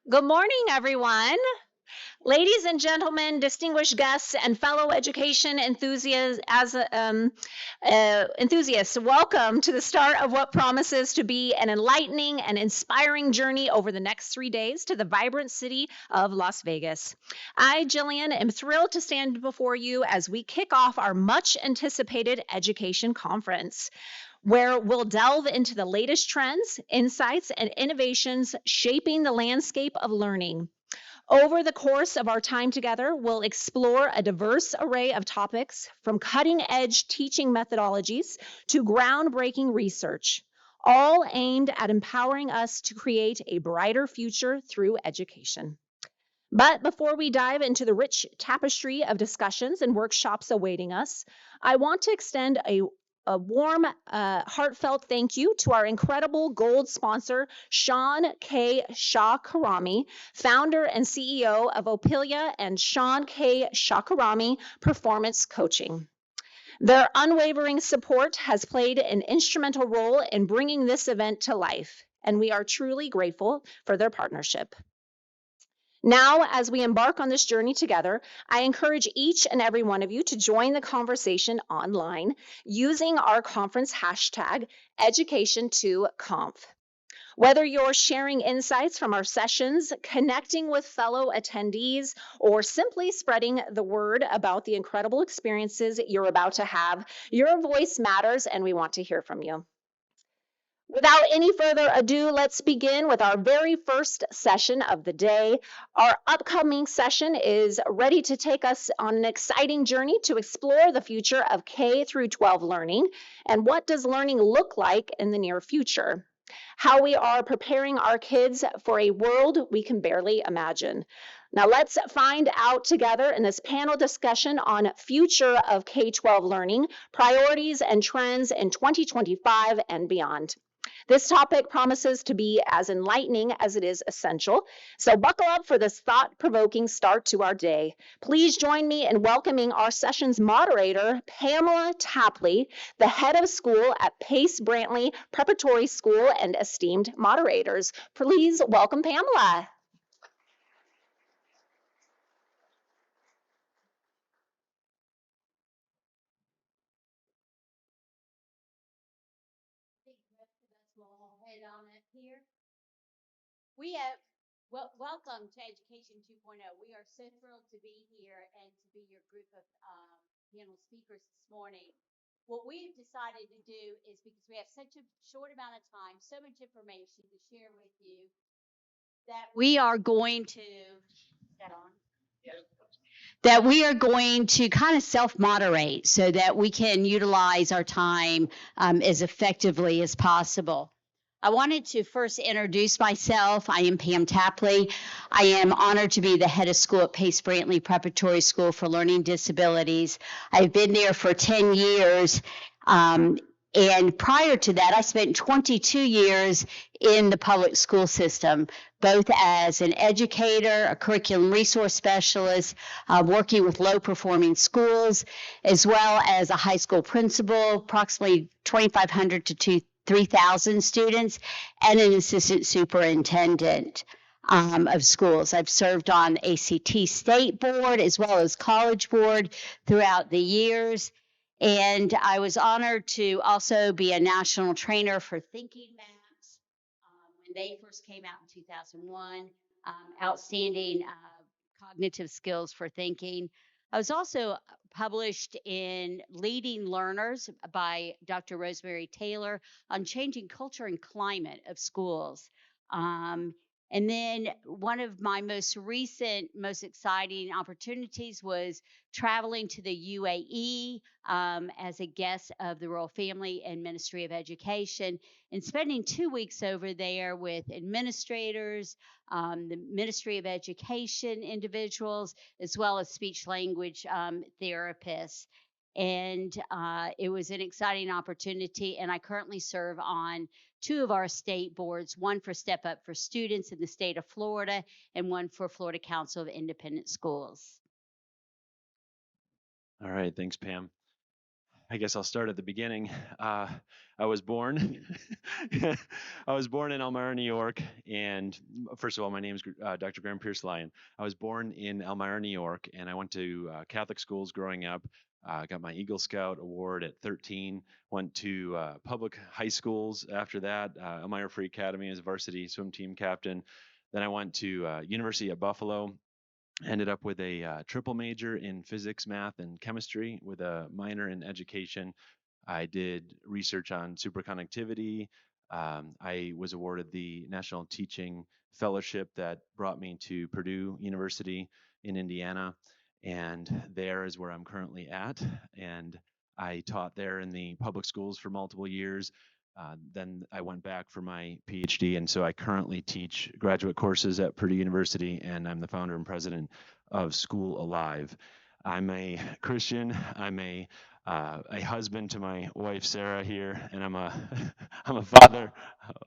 Good morning, everyone. Ladies and gentlemen, distinguished guests, and fellow education enthusiasts, welcome to the start of what promises to be an enlightening and inspiring journey over the next 3 days to the vibrant city of Las Vegas. I, Jillian, am thrilled to stand before you as we kick off our much anticipated education conference, where we'll delve into the latest trends, insights, and innovations shaping the landscape of learning. Over the course of our time together, we'll explore a diverse array of topics, from cutting edge teaching methodologies to groundbreaking research, all aimed at empowering us to create a brighter future through education. But before we dive into the rich tapestry of discussions and workshops awaiting us, I want to extend a warm, heartfelt thank you to our incredible gold sponsor, Sean K. Shakarami, founder and CEO of Opilia and Sean K. Shakarami Performance Coaching. Their unwavering support has played an instrumental role in bringing this event to life, and we are truly grateful for their partnership. Now, as we embark on this journey together, I encourage each and every one of you to join the conversation online using our conference hashtag Education2Conf. Whether you're sharing insights from our sessions, connecting with fellow attendees, or simply spreading the word about the incredible experiences you're about to have, your voice matters and we want to hear from you. Without any further ado, let's begin with our very first session of the day. Our upcoming session is ready to take us on an exciting journey to explore the future of K through 12 learning and what does learning look like in the near future. How we are preparing our kids for a world we can barely imagine. Now let's find out together in this panel discussion on Future of K-12 Learning, priorities and trends in 2025 and beyond. This topic promises to be as enlightening as it is essential, so buckle up for this thought-provoking start to our day. Please join me in welcoming our session's moderator, Pamela Tapley, the head of school at Pace Brantley Preparatory School, and esteemed moderators. Please welcome Pamela. Welcome to Education 2.0. We are so thrilled to be here and to be your group of panel speakers this morning. What we've decided to do is, because we have such a short amount of time, so much information to share with you, that we are going to get on. That we are going to kind of self-moderate so that we can utilize our time as effectively as possible. I wanted to first introduce myself. I am Pam Tapley. I am honored to be the head of school at Pace Brantley Preparatory School for Learning Disabilities. I've been there for 10 years. And prior to that, I spent 22 years in the public school system, both as an educator, a curriculum resource specialist, working with low-performing schools, as well as a high school principal, approximately 2,500 to 3,000 students, and an assistant superintendent of schools. I've served on ACT state board as well as college board throughout the years. And I was honored to also be a national trainer for thinking maps when they first came out in 2001. Outstanding cognitive skills for thinking. I was also published in Leading Learners by Dr. Rosemary Taylor on changing culture and climate of schools. And then one of my most recent, most exciting opportunities was traveling to the UAE as a guest of the Royal Family and Ministry of Education and spending 2 weeks over there with administrators, the Ministry of Education individuals, as well as speech language therapists. And it was an exciting opportunity. And I currently serve on 2 of our state boards, one for Step Up for Students in the state of Florida and one for Florida Council of Independent Schools. All right, thanks, Pam. I guess I'll start at the beginning. I was born. I was born in Elmira, New York, and first of all, my name is Dr. Graham Pierce Lyon. I was born in Elmira, New York, and I went to Catholic schools growing up. Got my Eagle Scout award at 13. Went to public high schools after that. Elmira Free Academy as a varsity swim team captain. Then I went to University of Buffalo, ended up with a triple major in physics, math, and chemistry with a minor in education. I did research on superconductivity. I was awarded the National Teaching Fellowship that brought me to Purdue University in Indiana. And there is where I'm currently at. And I taught there in the public schools for multiple years. Then I went back for my PhD, and so I currently teach graduate courses at Purdue University, and I'm the founder and president of School Alive. I'm a Christian. I'm a husband to my wife Sarah here, and I'm a I'm a father.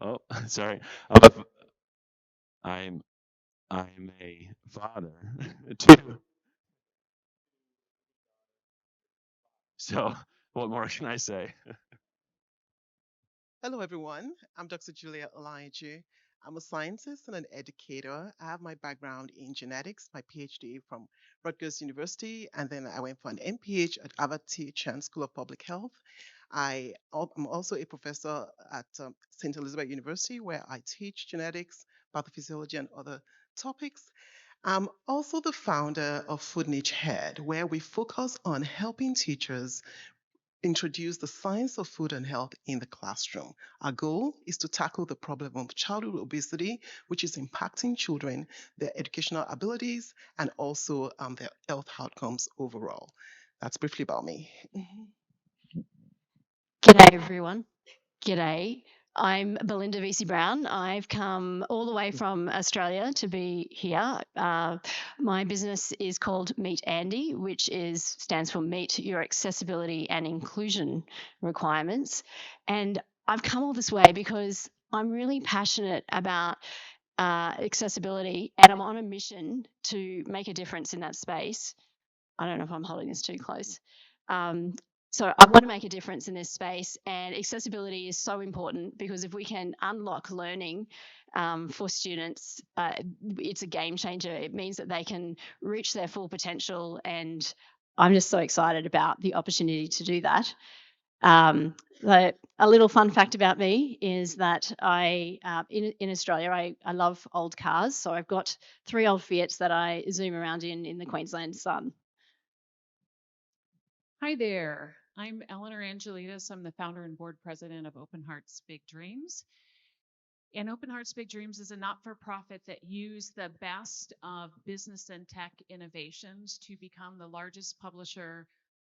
Oh, sorry. I'm a, I'm I'm a father too. So what more can I say? Hello, everyone. I'm Dr. Julia Elijah. I'm a scientist and an educator. I have my background in genetics, my PhD from Rutgers University, and then I went for an MPH at Harvard Chan School of Public Health. I'm also a professor at St. Elizabeth University, where I teach genetics, pathophysiology, and other topics. I'm also the founder of Food Niche Head, where we focus on helping teachers introduce the science of food and health in the classroom. Our goal is to tackle the problem of childhood obesity, which is impacting children, their educational abilities, and also their health outcomes overall. That's briefly about me. G'day, everyone. G'day. I'm Belinda VC Brown. I've come all the way from Australia to be here. My business is called Meet Andy, which stands for Meet Your Accessibility and Inclusion Requirements. And I've come all this way because I'm really passionate about accessibility, and I'm on a mission to make a difference in that space. I don't know if I'm holding this too close. Um, so I want to make a difference in this space, and accessibility is so important because if we can unlock learning for students, it's a game changer. It means that they can reach their full potential, and I'm just so excited about the opportunity to do that. A little fun fact about me is that in Australia, I love old cars. So I've got 3 old Fiats that I zoom around in the Queensland sun. Hi there. I'm Eleanor Angelides. I'm the founder and board president of Open Hearts Big Dreams. And Open Hearts Big Dreams is a not for profit that use the best of business and tech innovations to become the largest publisher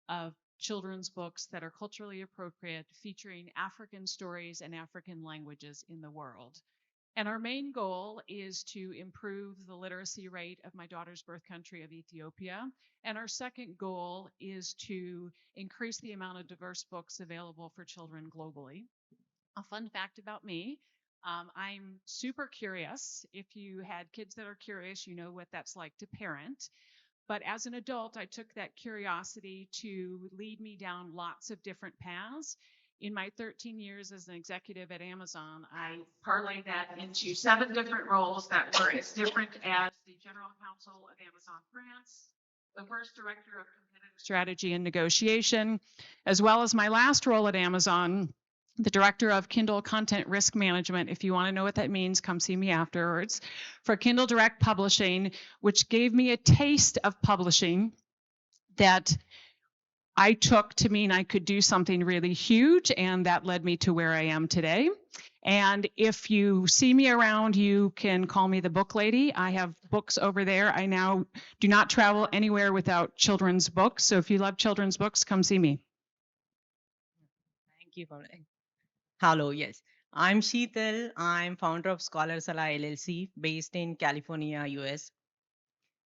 of children's books that are culturally appropriate, featuring African stories and African languages in the world. And our main goal is to improve the literacy rate of my daughter's birth country of Ethiopia. And our second goal is to increase the amount of diverse books available for children globally. A fun fact about me, I'm super curious. If you had kids that are curious, you know what that's like to parent. But as an adult, I took that curiosity to lead me down lots of different paths. In my 13 years as an executive at Amazon, I parlayed that into 7 different roles that were as different as the general counsel of Amazon France, the first director of competitive strategy and negotiation, as well as my last role at Amazon, the director of Kindle content risk management. If you want to know what that means, come see me afterwards. For Kindle Direct Publishing, which gave me a taste of publishing that I took to mean I could do something really huge, and that led me to where I am today. And if you see me around, you can call me the book lady. I have books over there. I now do not travel anywhere without children's books. So if you love children's books, come see me. Thank you for that. Hello, yes. I'm Sheetal. I'm founder of Scholars Ally LLC based in California, US.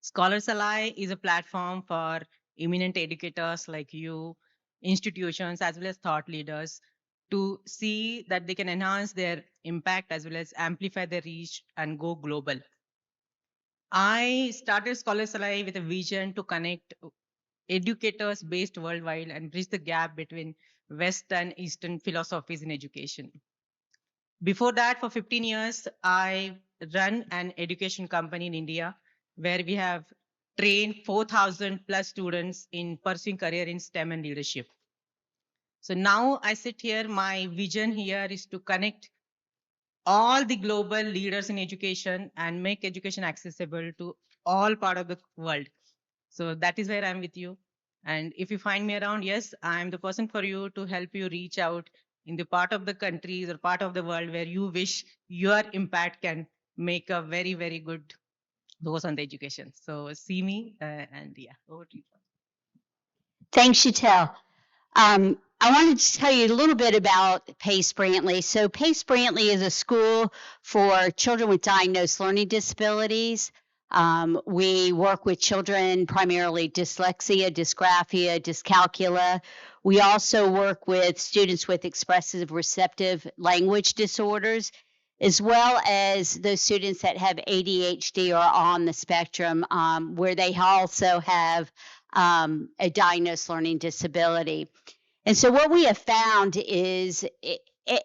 Scholars Ally is a platform for eminent educators like you, institutions, as well as thought leaders to see that they can enhance their impact as well as amplify their reach and go global. I started Scholars Ally with a vision to connect educators based worldwide and bridge the gap between West and Eastern philosophies in education. Before that, for 15 years, I run an education company in India where we have trained 4,000 plus students in pursuing career in STEM and leadership. So now I sit here, my vision here is to connect all the global leaders in education and make education accessible to all part of the world. So that is where I'm with you. And if you find me around, yes, I'm the person for you to help you reach out in the part of the countries or part of the world where you wish your impact can make a very, very good dose on the education. So see me and yeah, over to you. Thanks, Chantel. I wanted to tell you a little bit about Pace Brantley. So, Pace Brantley is a school for children with diagnosed learning disabilities. We work with children primarily dyslexia, dysgraphia, dyscalculia. We also work with students with expressive receptive language disorders, as well as those students that have ADHD or on the spectrum, where they also have a diagnosed learning disability. And so what we have found is,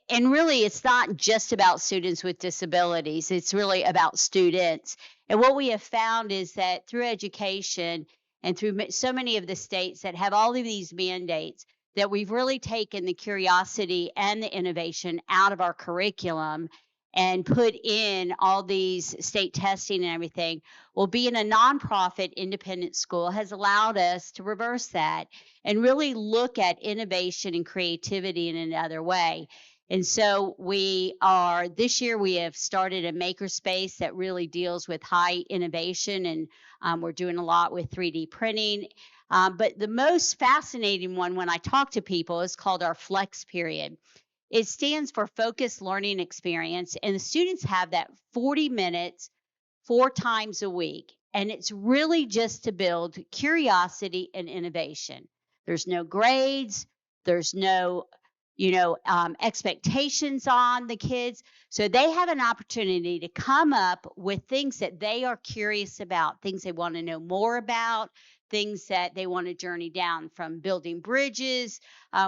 and really it's not just about students with disabilities, it's really about students. And what we have found is that through education and through so many of the states that have all of these mandates, that we've really taken the curiosity and the innovation out of our curriculum and put in all these state testing and everything. Well, being a nonprofit independent school has allowed us to reverse that and really look at innovation and creativity in another way. And so this year we have started a makerspace that really deals with high innovation, and we're doing a lot with 3D printing. But the most fascinating one when I talk to people is called our Flex Period. It stands for Focused Learning Experience, and the students have that 40 minutes 4 times a week. And it's really just to build curiosity and innovation. There's no grades, there's no expectations on the kids. So they have an opportunity to come up with things that they are curious about, things they want to know more about, things that they want to journey down, from building bridges.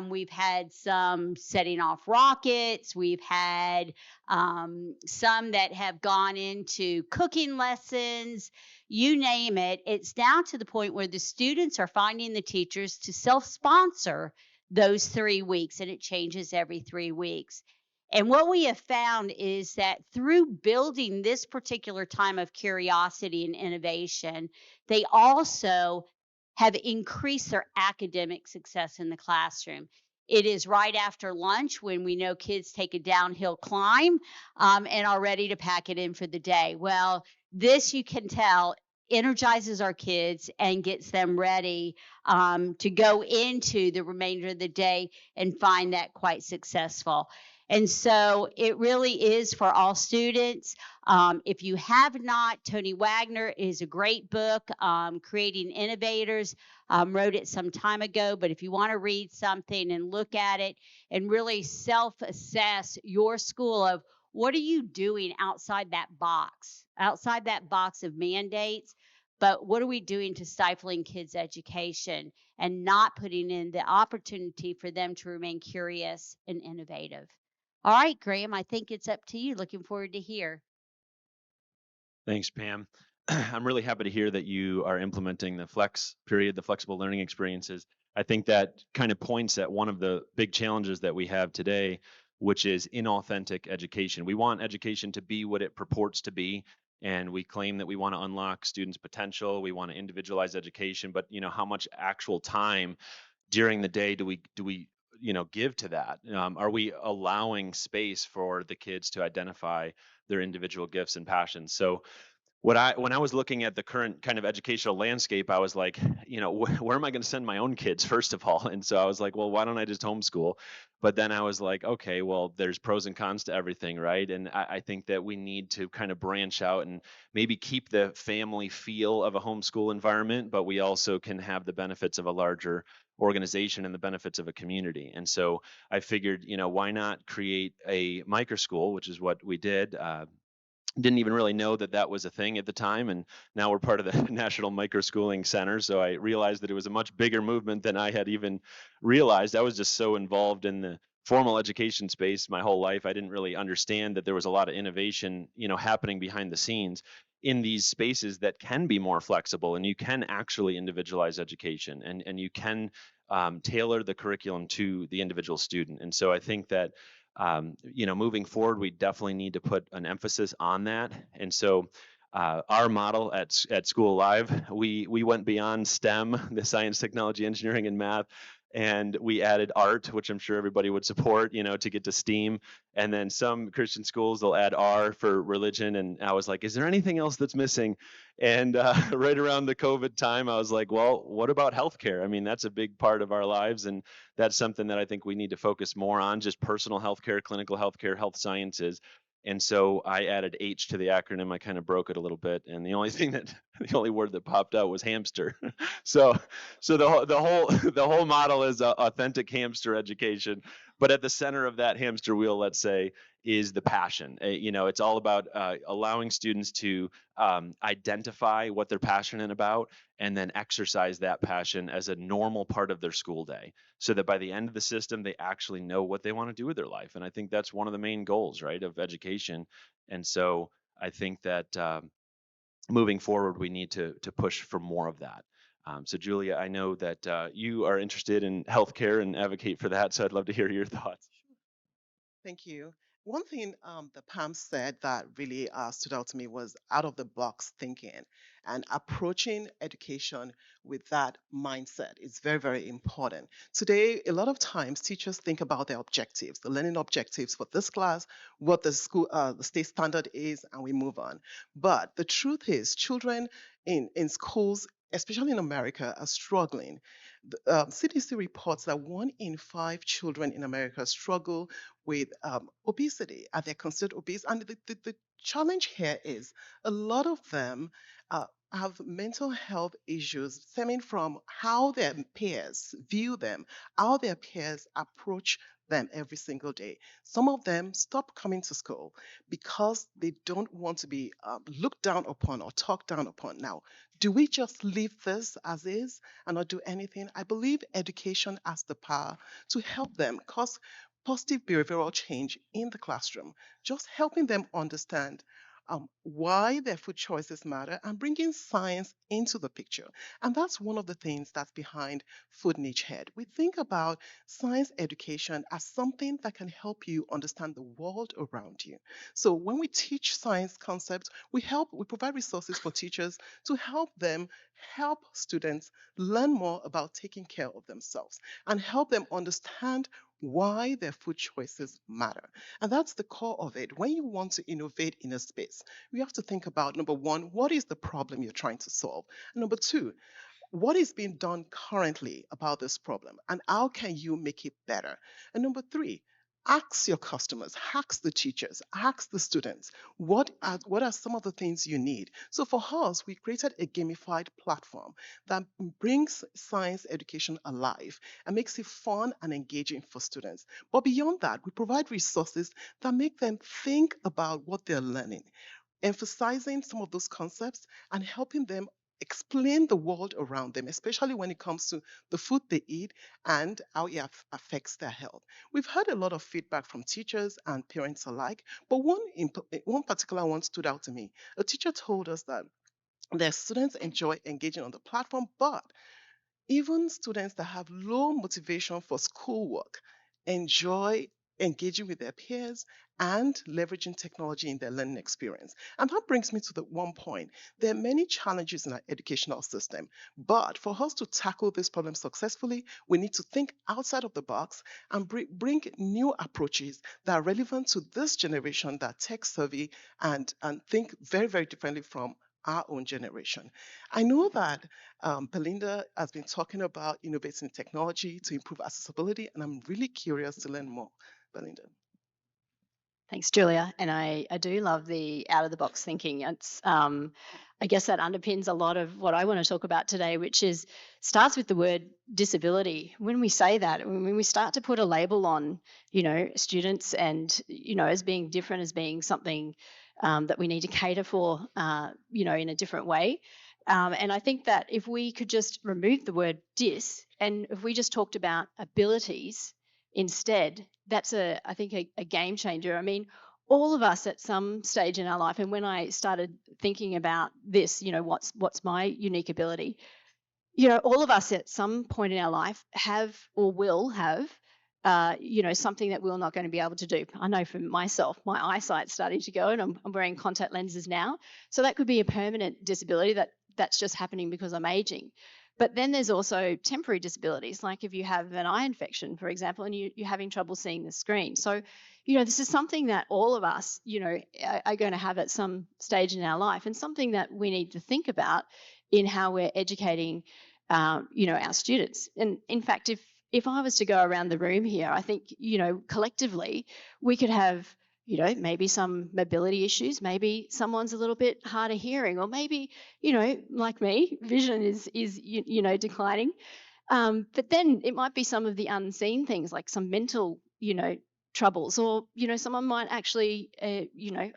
We've had some setting off rockets. We've had some that have gone into cooking lessons, you name it. It's down to the point where the students are finding the teachers to self-sponsor those 3 weeks, and it changes every 3 weeks. And what we have found is that through building this particular time of curiosity and innovation, they also have increased their academic success in the classroom. It is right after lunch when we know kids take a downhill climb and are ready to pack it in for the day. Well, this, you can tell, energizes our kids and gets them ready to go into the remainder of the day and find that quite successful. And so it really is for all students. If you have not, Tony Wagner is a great book, Creating Innovators. Wrote it some time ago, but if you want to read something and look at it and really self-assess your school of what are you doing outside that box of mandates, but what are we doing to stifling kids' education and not putting in the opportunity for them to remain curious and innovative? All right, Graham, I think it's up to you. Looking forward to hear. Thanks, Pam. I'm really happy to hear that you are implementing the flex period, the flexible learning experiences. I think that kind of points at one of the big challenges that we have today, which is inauthentic education. We want education to be what it purports to be, and we claim that we want to unlock students' potential. We want to individualize education, but how much actual time during the day do we give to that? Are we allowing space for the kids to identify their individual gifts and passions? So when I was looking at the current kind of educational landscape, I was like, where am I going to send my own kids, first of all? And so I was like, well, why don't I just homeschool? But then I was like, okay, well, there's pros and cons to everything, right? And I think that we need to kind of branch out and maybe keep the family feel of a homeschool environment, but we also can have the benefits of a larger organization and the benefits of a community. And so I figured, why not create a micro school, which is what we did. didn't even really know that that was a thing at the time, and now we're part of the National Microschooling Center, so I realized that it was a much bigger movement than I had even realized. I was just so involved in the formal education space my whole life. I didn't really understand that there was a lot of innovation, happening behind the scenes in these spaces that can be more flexible, and you can actually individualize education, and you can tailor the curriculum to the individual student. And so I think that moving forward, we definitely need to put an emphasis on that. And so our model at School Live, we went beyond STEM, the science, technology, engineering, and math, and we added art, which I'm sure everybody would support, to get to STEAM. And then some Christian schools, they'll add R for religion. And I was like, is there anything else that's missing? And right around the COVID time, I was like, well, what about healthcare? I mean, that's a big part of our lives. And that's something that I think we need to focus more on, just personal healthcare, clinical healthcare, health sciences. And so I added H to the acronym. I kind of broke it a little bit, and the only word that popped out was hamster. so the whole model is authentic hamster education. But at the center of that hamster wheel, let's say, is the passion. It's all about allowing students to identify what they're passionate about, and then exercise that passion as a normal part of their school day, so that by the end of the system, they actually know what they want to do with their life. And I think that's one of the main goals, right, of education. And so I think that moving forward, we need to push for more of that. So Julia, I know that you are interested in healthcare and advocate for that, so I'd love to hear your thoughts. Thank you. One thing that Pam said that really stood out to me was out of the box thinking and approaching education with that mindset is very, very important. Today, a lot of times teachers think about their objectives, the learning objectives for this class, what the state standard is, and we move on. But the truth is, children in schools, especially in America, are struggling. The CDC reports that 1 in 5 children in America struggle with obesity, and they're considered obese. And the challenge here is a lot of them have mental health issues stemming from how their peers view them, how their peers approach them every single day. Some of them stop coming to school because they don't want to be looked down upon or talked down upon. Now, do we just leave this as is and not do anything? I believe education has the power to help them cause positive behavioral change in the classroom, just helping them understand why their food choices matter and bringing science into the picture. And that's one of the things that's behind Food Niche Head. We think about science education as something that can help you understand the world around you. So when we teach science concepts, we provide resources for teachers to help them help students learn more about taking care of themselves and help them understand why their food choices matter. And that's the core of it. When you want to innovate in a space, we have to think about number one, what is the problem you're trying to solve? And number two, what is being done currently about this problem and how can you make it better? And number three, ask your customers, ask the teachers, ask the students, what are some of the things you need? So for us, we created a gamified platform that brings science education alive and makes it fun and engaging for students. But beyond that, we provide resources that make them think about what they're learning, emphasizing some of those concepts and helping them explain the world around them, especially when it comes to the food they eat and how it affects their health. We've heard a lot of feedback from teachers and parents alike, but one particular one stood out to me. A teacher told us that their students enjoy engaging on the platform, but even students that have low motivation for schoolwork enjoy engaging with their peers and leveraging technology in their learning experience. And that brings me to the one point. There are many challenges in our educational system, but for us to tackle this problem successfully, we need to think outside of the box and bring new approaches that are relevant to this generation that tech savvy and think very, very differently from our own generation. I know that Belinda has been talking about innovating technology to improve accessibility, and I'm really curious to learn more. Belinda. Thanks, Julia. And I do love the out of the box thinking. It's I guess that underpins a lot of what I want to talk about today, which is starts with the word disability. When we say that, when we start to put a label on, students and, as being different, as being something that we need to cater for, in a different way. And I think that if we could just remove the word dis, and if we just talked about abilities instead, that's I think a game changer. I mean, all of us at some stage in our life, and when I started thinking about this, what's my unique ability, all of us at some point in our life have or will have, something that we're not going to be able to do. I know for myself, my eyesight's starting to go, and I'm wearing contact lenses now. So that could be a permanent disability that's just happening because I'm aging. But then there's also temporary disabilities, like if you have an eye infection, for example, and you're having trouble seeing the screen. So, this is something that all of us, are going to have at some stage in our life, and something that we need to think about in how we're educating, our students. And in fact, if I was to go around the room here, I think, collectively, we could have, maybe some mobility issues, maybe someone's a little bit hard of hearing, or maybe, like me, vision is declining. But then it might be some of the unseen things, like some mental, troubles, or, someone might actually,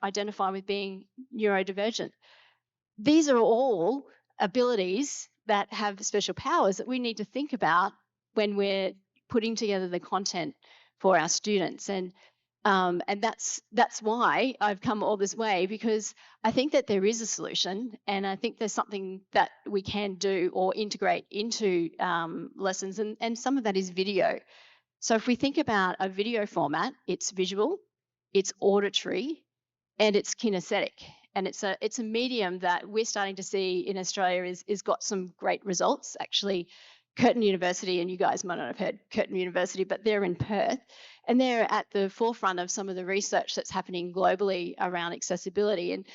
identify with being neurodivergent. These are all abilities that have special powers that we need to think about when we're putting together the content for our students. And that's why I've come all this way, because I think that there is a solution, and I think there's something that we can do or integrate into lessons, and some of that is video. So if we think about a video format, it's visual, it's auditory, and it's kinesthetic. And it's a medium that we're starting to see in Australia is got some great results. Actually, Curtin University, and you guys might not have heard Curtin University, but they're in Perth, and they're at the forefront of some of the research that's happening globally around accessibility. And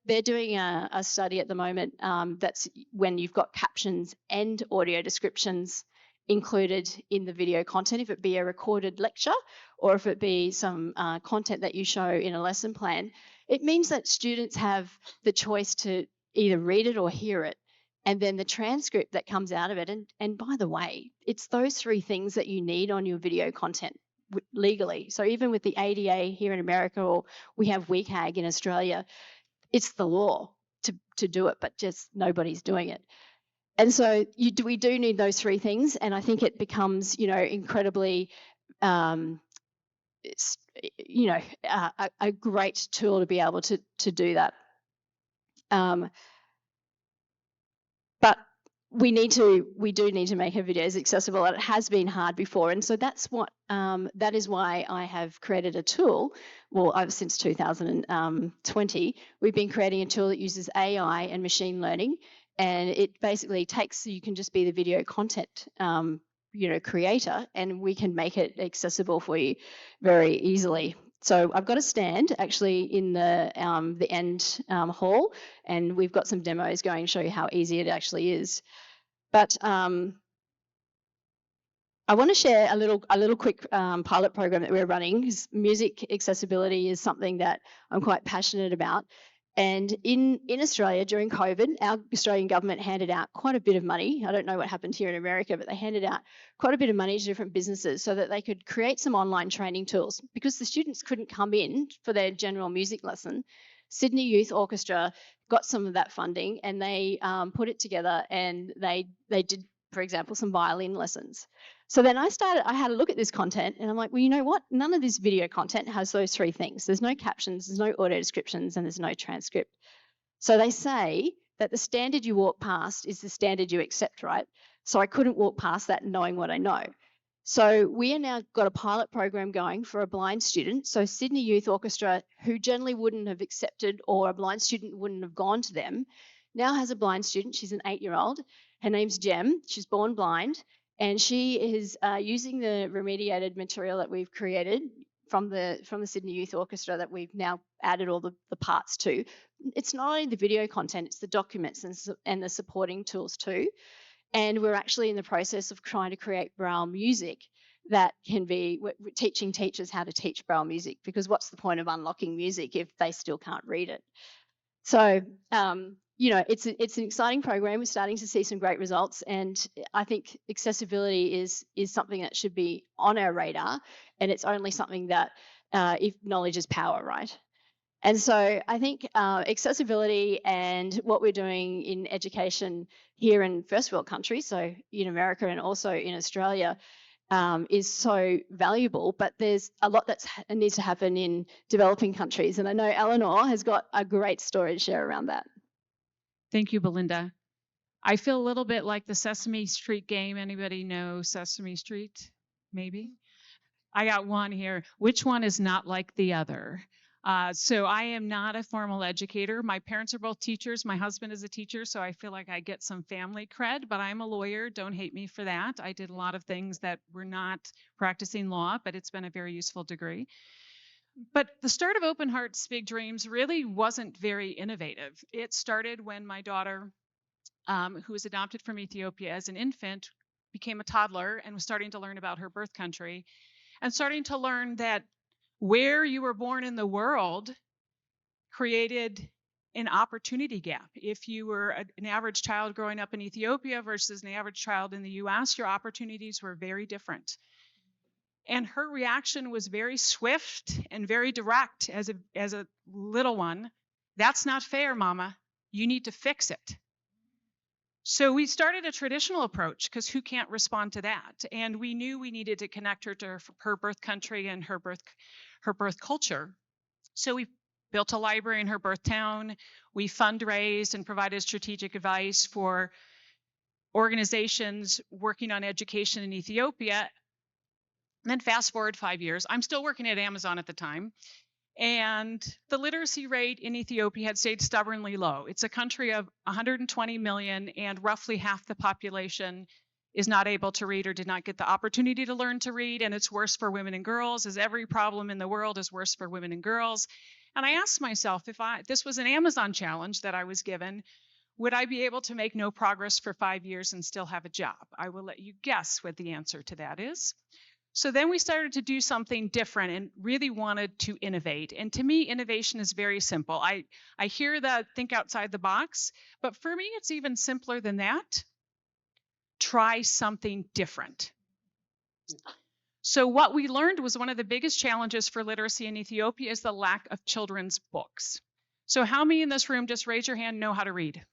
they're doing a study at the moment that's when you've got captions and audio descriptions included in the video content, if it be a recorded lecture or if it be some content that you show in a lesson plan. It means that students have the choice to either read it or hear it, and then the transcript that comes out of it. And by the way, it's those three things that you need on your video content legally. So even with the ADA here in America, or we have WCAG in Australia, it's the law to do it, but just nobody's doing it. And so we do need those three things, and I think it becomes, incredibly, it's, a great tool to be able to do that. But we do need to make our videos accessible, and it has been hard before. And so that's that is why I have created a tool. Well, since 2020, we've been creating a tool that uses AI and machine learning, and it basically takes, you can just be the video content, creator, and we can make it accessible for you very easily. So I've got a stand actually in the end hall, and we've got some demos going to show you how easy it actually is. But I want to share a little quick pilot program that we're running, because music accessibility is something that I'm quite passionate about. And in Australia during COVID, our Australian government handed out quite a bit of money. I don't know what happened here in America, but they handed out quite a bit of money to different businesses so that they could create some online training tools, because the students couldn't come in for their general music lesson. Sydney Youth Orchestra got some of that funding, and they put it together, and they did, for example, some violin lessons. So then I had a look at this content, and I'm like, well, you know what? None of this video content has those three things. There's no captions, there's no audio descriptions, and there's no transcript. So they say that the standard you walk past is the standard you accept, right? So I couldn't walk past that knowing what I know. So we are now got a pilot program going for a blind student. So Sydney Youth Orchestra, who generally wouldn't have accepted, or a blind student wouldn't have gone to them, now has a blind student. She's an 8-year-old. Her name's Jem. She's born blind. And she is using the remediated material that we've created from the Sydney Youth Orchestra, that we've now added all the parts to. It's not only the video content, it's the documents and the supporting tools too. And we're actually in the process of trying to create Braille music that can be teaching teachers how to teach Braille music, because what's the point of unlocking music if they still can't read it? So, it's an exciting program. We're starting to see some great results, and I think accessibility is something that should be on our radar, and it's only something that if knowledge is power, right? And so I think accessibility and what we're doing in education here in first world countries, so in America and also in Australia, is so valuable, but there's a lot that needs to happen in developing countries. And I know Eleanor has got a great story to share around that. Thank you, Belinda. I feel a little bit like the Sesame Street game. Anybody know Sesame Street? Maybe? I got one here. Which one is not like the other? So I am not a formal educator. My parents are both teachers. My husband is a teacher, so I feel like I get some family cred, but I'm a lawyer. Don't hate me for that. I did a lot of things that were not practicing law, but it's been a very useful degree. But the start of Open Hearts, Big Dreams really wasn't very innovative. It started when my daughter, who was adopted from Ethiopia as an infant, became a toddler and was starting to learn about her birth country and starting to learn that where you were born in the world created an opportunity gap. If you were an average child growing up in Ethiopia versus an average child in the US, your opportunities were very different. And her reaction was very swift and very direct as a little one. That's not fair, Mama. You need to fix it. So we started a traditional approach because who can't respond to that? And we knew we needed to connect her to her birth country and her birth culture. So we built a library in her birth town. We fundraised and provided strategic advice for organizations working on education in Ethiopia. And then fast forward 5 years, I'm still working at Amazon at the time. And the literacy rate in Ethiopia had stayed stubbornly low. It's a country of 120 million, and roughly half the population is not able to read or did not get the opportunity to learn to read. And it's worse for women and girls, as every problem in the world is worse for women and girls. And I asked myself, if this was an Amazon challenge that I was given, would I be able to make no progress for 5 years and still have a job? I will let you guess what the answer to that is. So then we started to do something different and really wanted to innovate. And to me, innovation is very simple. I hear that think outside the box, but for me, it's even simpler than that. Try something different. So what we learned was one of the biggest challenges for literacy in Ethiopia is the lack of children's books. So how many in this room, just raise your hand, know how to read?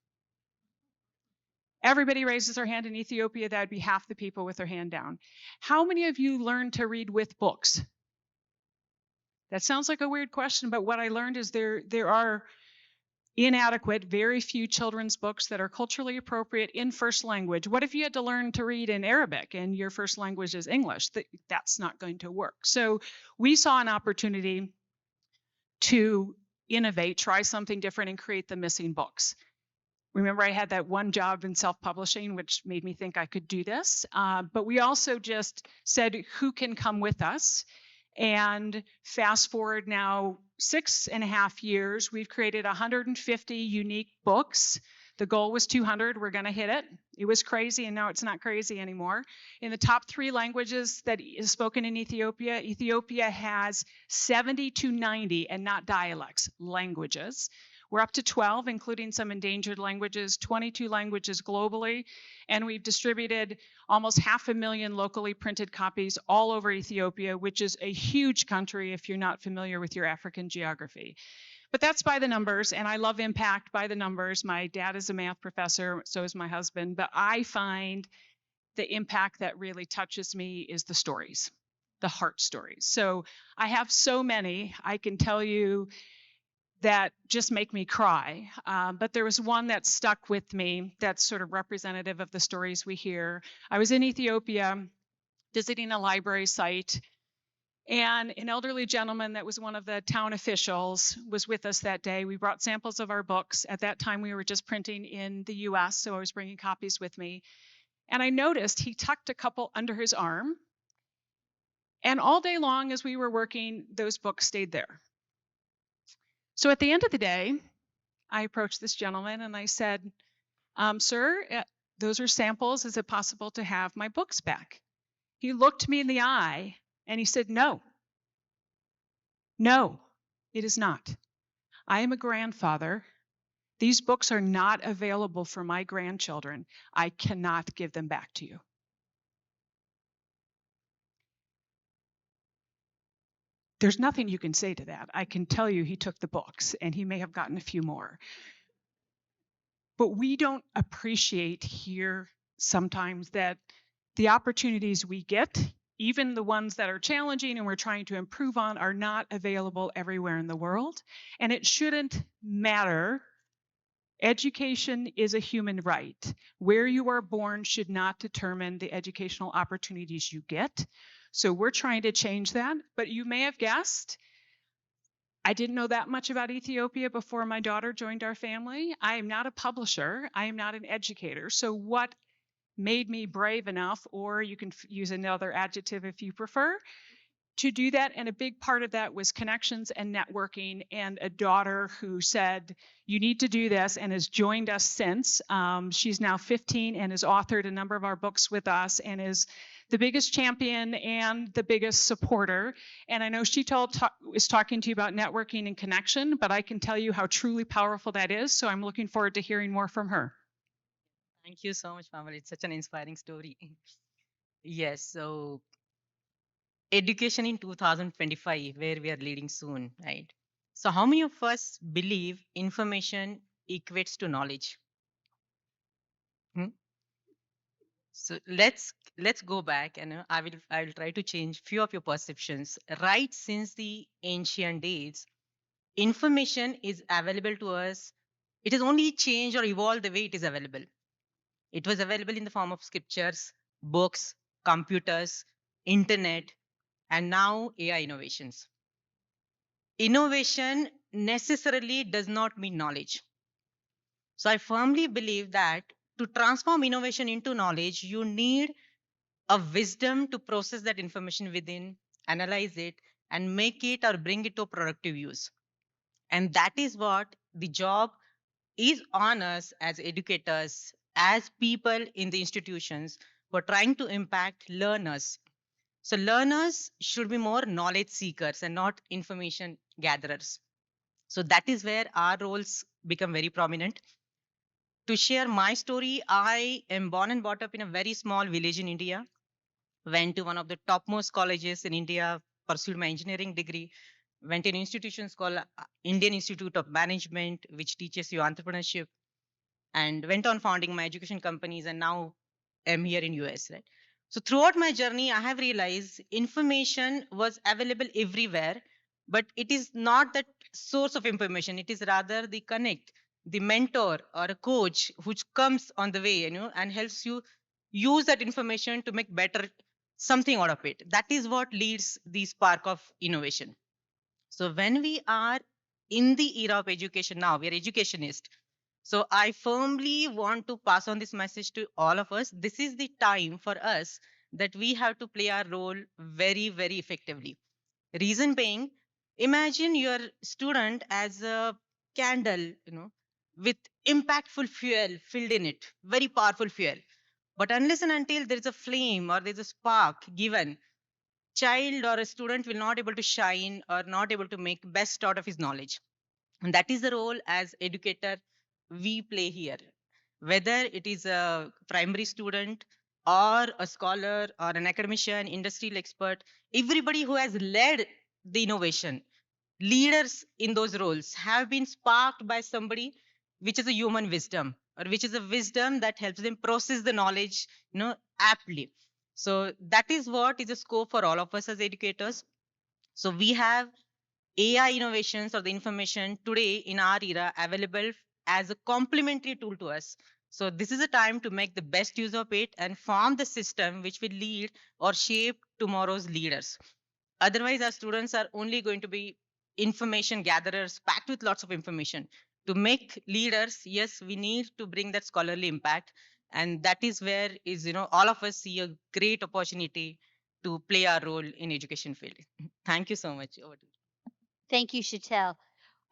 Everybody raises their hand in Ethiopia, that would be half the people with their hand down. How many of you learned to read with books? That sounds like a weird question, but what I learned is there are inadequate, very few children's books that are culturally appropriate in first language. What if you had to learn to read in Arabic and your first language is English? That's not going to work. So we saw an opportunity to innovate, try something different, and create the missing books. Remember, I had that one job in self-publishing, which made me think I could do this. But we also just said, who can come with us? And fast forward now 6.5 years, we've created 150 unique books. The goal was 200. We're going to hit it. It was crazy, and now it's not crazy anymore. In the top 3 languages that is spoken in Ethiopia, Ethiopia has 70 to 90, and not dialects, languages. We're up to 12, including some endangered languages, 22 languages globally, and we've distributed almost 500,000 locally printed copies all over Ethiopia, which is a huge country if you're not familiar with your African geography. But that's by the numbers, and I love impact by the numbers. My dad is a math professor, so is my husband, but I find the impact that really touches me is the stories, the heart stories. So I have so many, I can tell you, that just make me cry. But there was one that stuck with me that's sort of representative of the stories we hear. I was in Ethiopia visiting a library site, and an elderly gentleman that was one of the town officials was with us that day. We brought samples of our books. At that time, we were just printing in the US, so I was bringing copies with me. And I noticed he tucked a couple under his arm. And all day long as we were working, those books stayed there. So at the end of the day, I approached this gentleman and I said, sir, those are samples. Is it possible to have my books back? He looked me in the eye and he said, no, it is not. I am a grandfather. These books are not available for my grandchildren. I cannot give them back to you. there's nothing you can say to that. I can tell you he took the books and he may have gotten a few more. But we don't appreciate here sometimes that the opportunities we get, even the ones that are challenging and we're trying to improve on, are not available everywhere in the world. And it shouldn't matter. Education is a human right. Where you are born should not determine the educational opportunities you get. So we're trying to change that. But you may have guessed, I didn't know that much about Ethiopia before my daughter joined our family. I am not a publisher. I am not an educator. So what made me brave enough, or you can use another adjective if you prefer, to do that? And a big part of that was connections and networking, and a daughter who said, you need to do this, and has joined us since. She's now 15 and has authored a number of our books with us and is the biggest champion and the biggest supporter. And I know she is talking to you about networking and connection, but I can tell you how truly powerful that is. So I'm looking forward to hearing more from her. Thank you so much, Pamela. It's such an inspiring story. Yes, so education in 2025, where we are leading soon, right? So, how many of us believe information equates to knowledge? Hmm? So let's go back, and I will try to change few of your perceptions. Right since the ancient days, information is available to us. It has only changed or evolved the way it is available. It was available in the form of scriptures, books, computers, internet, and now AI innovations. Innovation necessarily does not mean knowledge. So I firmly believe that to transform innovation into knowledge, you need a wisdom to process that information within, analyze it, and make it or bring it to productive use. And that is what the job is on us as educators, as people in the institutions who are trying to impact learners. So, learners should be more knowledge seekers and not information gatherers. So, that is where our roles become very prominent. To share my story, I am born and brought up in a very small village in India, went to one of the topmost colleges in India, pursued my engineering degree, went to an institution called Indian Institute of Management, which teaches you entrepreneurship, and went on founding my education companies, and now am here in US, right? So throughout my journey, I have realized information was available everywhere, but it is not that source of information. It is rather the connect, the mentor or a coach which comes on the way, and helps you use that information to make better something out of it. That is what leads the spark of innovation. So when we are in the era of education now, we are educationists. So I firmly want to pass on this message to all of us. This is the time for us that we have to play our role very, very effectively. Reason being, imagine your student as a candle, with impactful fuel filled in it, very powerful fuel. But unless and until there is a flame or there's a spark given, child or a student will not able to shine or not able to make best out of his knowledge. And that is the role as educator we play here. Whether it is a primary student or a scholar or an academician, industrial expert, everybody who has led the innovation, leaders in those roles have been sparked by somebody which is a human wisdom, or which is a wisdom that helps them process the knowledge, aptly. So that is what is a scope for all of us as educators. So we have AI innovations or the information today in our era available as a complementary tool to us. So this is a time to make the best use of it and form the system which will lead or shape tomorrow's leaders. Otherwise, our students are only going to be information gatherers packed with lots of information. To make leaders, yes, we need to bring that scholarly impact. And that is where is, all of us see a great opportunity to play our role in education field. Thank you so much. Over to you. Thank you, Chantel.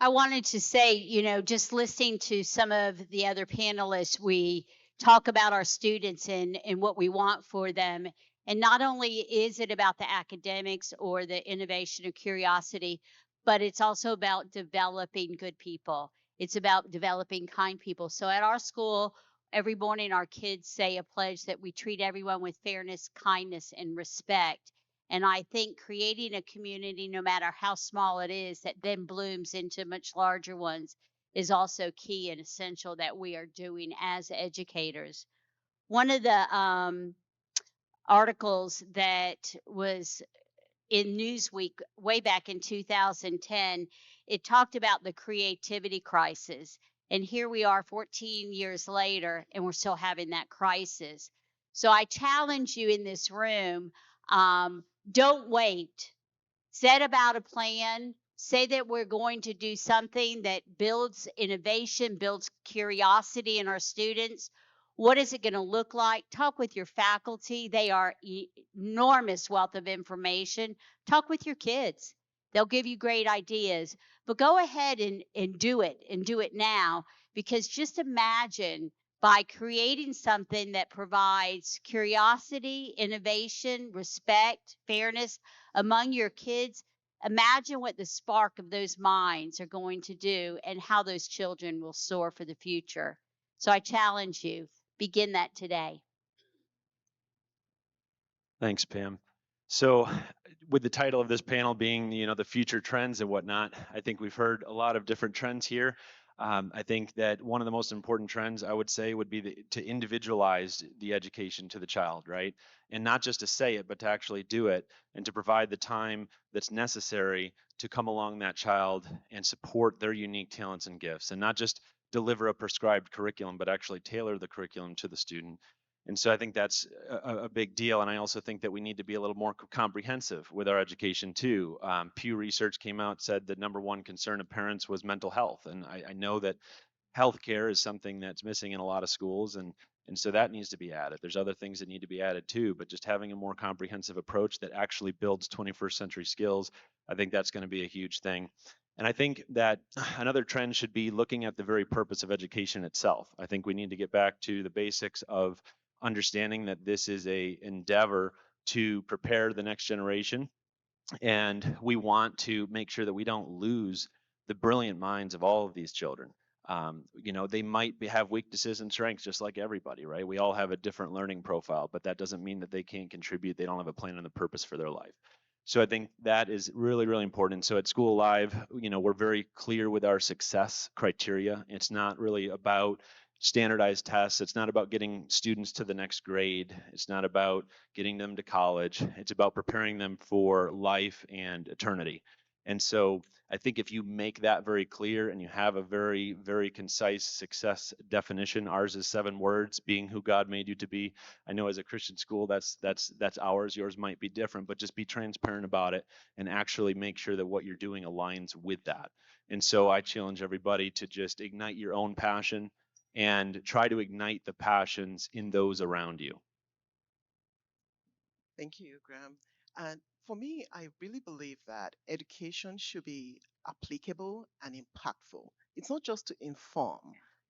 I wanted to say, just listening to some of the other panelists, we talk about our students and what we want for them. And not only is it about the academics or the innovation or curiosity, but it's also about developing good people. It's about developing kind people. So at our school, every morning our kids say a pledge that we treat everyone with fairness, kindness, and respect. And I think creating a community, no matter how small it is, that then blooms into much larger ones is also key and essential that we are doing as educators. One of the articles that was in Newsweek way back in 2010, it talked about the creativity crisis. And here we are 14 years later, and we're still having that crisis. So I challenge you in this room, don't wait. Set about a plan. Say that we're going to do something that builds innovation, builds curiosity in our students. What is it going to look like? Talk with your faculty. They are enormous wealth of information. Talk with your kids. They'll give you great ideas. But go ahead and do it now, because just imagine by creating something that provides curiosity, innovation, respect, fairness among your kids, imagine what the spark of those minds are going to do and how those children will soar for the future. So I challenge you, begin that today. Thanks, Pam. So, with the title of this panel being, the future trends and whatnot, I think we've heard a lot of different trends here. I think that one of the most important trends I would say would be to individualize the education to the child, right? And not just to say it, but to actually do it and to provide the time that's necessary to come along that child and support their unique talents and gifts, and not just deliver a prescribed curriculum, but actually tailor the curriculum to the student. And so I think that's a big deal. And I also think that we need to be a little more comprehensive with our education too. Pew Research came out, said the number one concern of parents was mental health. And I know that healthcare is something that's missing in a lot of schools. And so that needs to be added. There's other things that need to be added too, but just having a more comprehensive approach that actually builds 21st century skills, I think that's going to be a huge thing. And I think that another trend should be looking at the very purpose of education itself. I think we need to get back to the basics of understanding that this is a endeavor to prepare the next generation, and we want to make sure that we don't lose the brilliant minds of all of these children. They might have weaknesses and strengths just like everybody, right? We all have a different learning profile, but that doesn't mean that they can't contribute. They don't have a plan and a purpose for their life. So I think that is really, really important. So at School Live, we're very clear with our success criteria. It's not really about standardized tests. It's not about getting students to the next grade. It's not about getting them to college. It's about preparing them for life and eternity. And so I think if you make that very clear and you have a very, very concise success definition, ours is 7 words: being who God made you to be. I know as a Christian school, that's ours. Yours might be different, but just be transparent about it and actually make sure that what you're doing aligns with that. And so I challenge everybody to just ignite your own passion and try to ignite the passions in those around you. Thank you, Graham. And for me, I really believe that education should be applicable and impactful. It's not just to inform,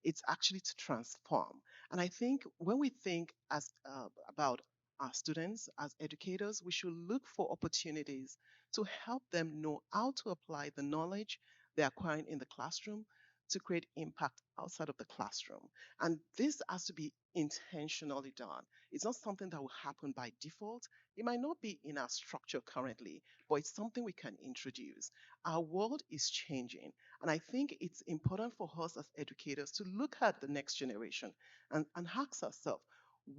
it's actually to transform. And I think when we think about our students as educators, we should look for opportunities to help them know how to apply the knowledge they're acquiring in the classroom to create impact outside of the classroom. And this has to be intentionally done. It's not something that will happen by default. It might not be in our structure currently, but it's something we can introduce. Our world is changing, and I think it's important for us as educators to look at the next generation and ask ourselves,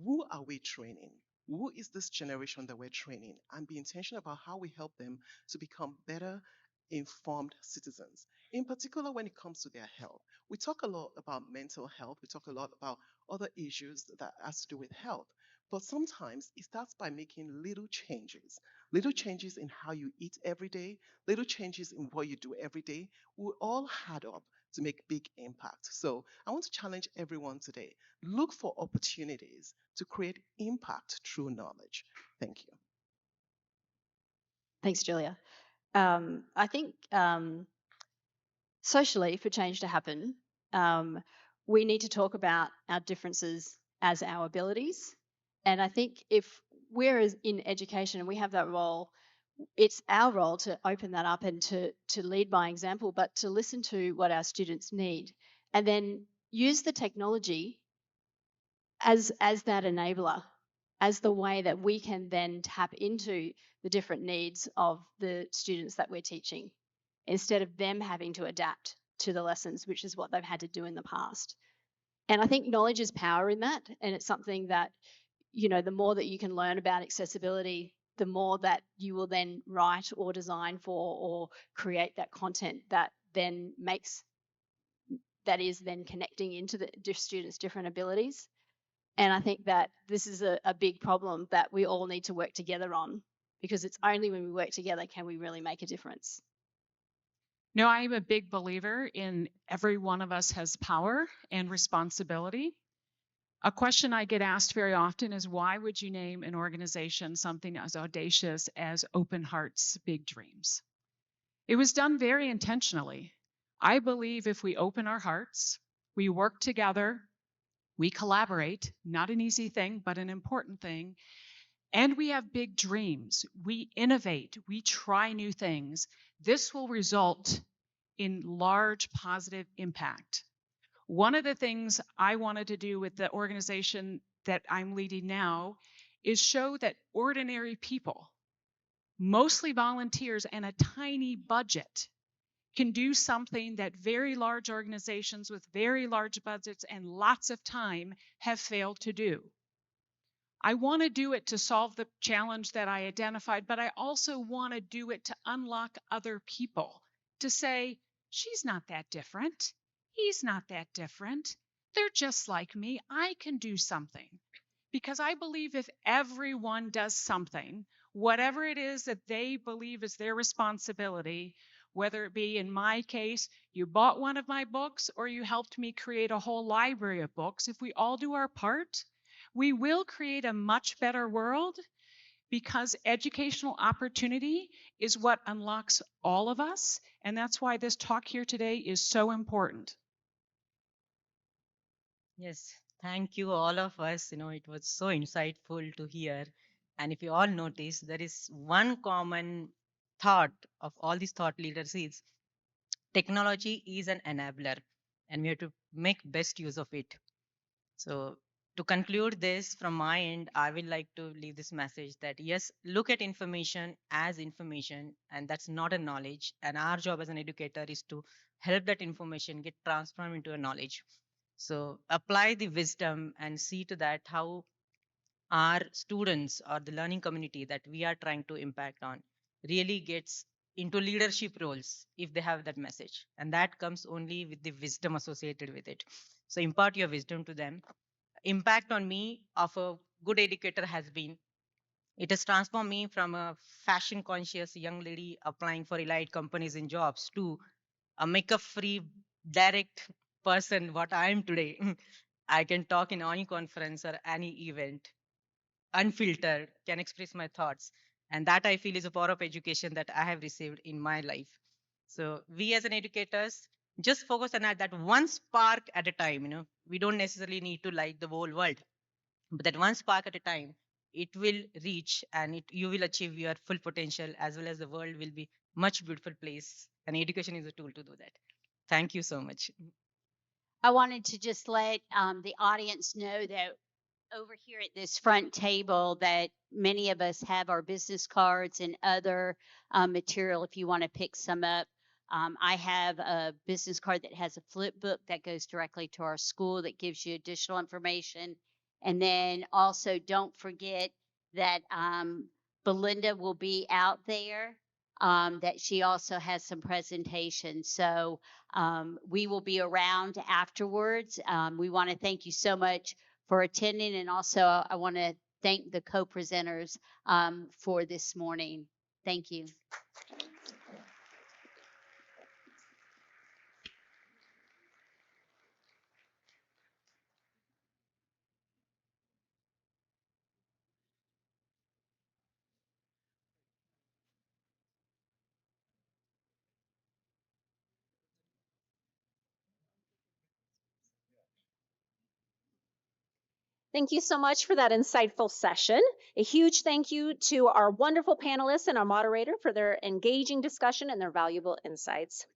who are we training? Who is this generation that we're training? And be intentional about how we help them to become better informed citizens. In particular, when it comes to their health, we talk a lot about mental health. We talk a lot about other issues that has to do with health. But sometimes it starts by making little changes in how you eat every day, little changes in what you do every day will all add up to make big impact. So I want to challenge everyone today. Look for opportunities to create impact through knowledge. Thank you. Thanks, Julia. I think socially, for change to happen, we need to talk about our differences as our abilities. And I think if we're in education and we have that role, it's our role to open that up and to lead by example, but to listen to what our students need and then use the technology as that enabler as the way that we can then tap into the different needs of the students that we're teaching, instead of them having to adapt to the lessons, which is what they've had to do in the past. And I think knowledge is power in that. And it's something that, you know, the more that you can learn about accessibility, the more that you will then write or design for or create that content that then makes, that is then connecting into the students' different abilities. And I think that this is a big problem that we all need to work together on, because it's only when we work together can we really make a difference. No, I'm a big believer in every one of us has power and responsibility. A question I get asked very often is, why would you name an organization something as audacious as Open Hearts, Big Dreams? It was done very intentionally. I believe if we open our hearts, we work together, we collaborate, not an easy thing, but an important thing, and we have big dreams, we innovate, we try new things, this will result in large positive impact. One of the things I wanted to do with the organization that I'm leading now is show that ordinary people, mostly volunteers and a tiny budget, can do something that very large organizations with very large budgets and lots of time have failed to do. I want to do it to solve the challenge that I identified, but I also want to do it to unlock other people, to say, she's not that different. He's not that different. They're just like me. I can do something. Because I believe if everyone does something, whatever it is that they believe is their responsibility, whether it be in my case, you bought one of my books or you helped me create a whole library of books, if we all do our part, we will create a much better world, because educational opportunity is what unlocks all of us. And that's why this talk here today is so important. Yes, thank you, all of us. It was so insightful to hear. And if you all notice, there is one common thought of all these thought leaders is technology is an enabler, and we have to make best use of it. So, to conclude this from my end, I would like to leave this message that yes, look at information as information, and that's not a knowledge. And our job as an educator is to help that information get transformed into a knowledge. So, apply the wisdom and see to that how our students or the learning community that we are trying to impact on really gets into leadership roles if they have that message. And that comes only with the wisdom associated with it. So, impart your wisdom to them. Impact on me of a good educator has been, it has transformed me from a fashion conscious young lady applying for elite companies and jobs to a makeup free direct person what I am today. I can talk in any conference or any event unfiltered, can express my thoughts, and that I feel is a power of education that I have received in my life. So we as an educators just focus on that one spark at a time. We don't necessarily need to light the whole world, but that one spark at a time, it will reach, and you will achieve your full potential, as well as the world will be much beautiful place, and education is a tool to do that. Thank you so much. I wanted to just let the audience know that over here at this front table that many of us have our business cards and other material if you want to pick some up. I have a business card that has a flip book that goes directly to our school that gives you additional information. And then also don't forget that Belinda will be out there, that she also has some presentations. So we will be around afterwards. We want to thank you so much for attending. And also, I want to thank the co-presenters for this morning. Thank you. Thank you so much for that insightful session. A huge thank you to our wonderful panelists and our moderator for their engaging discussion and their valuable insights.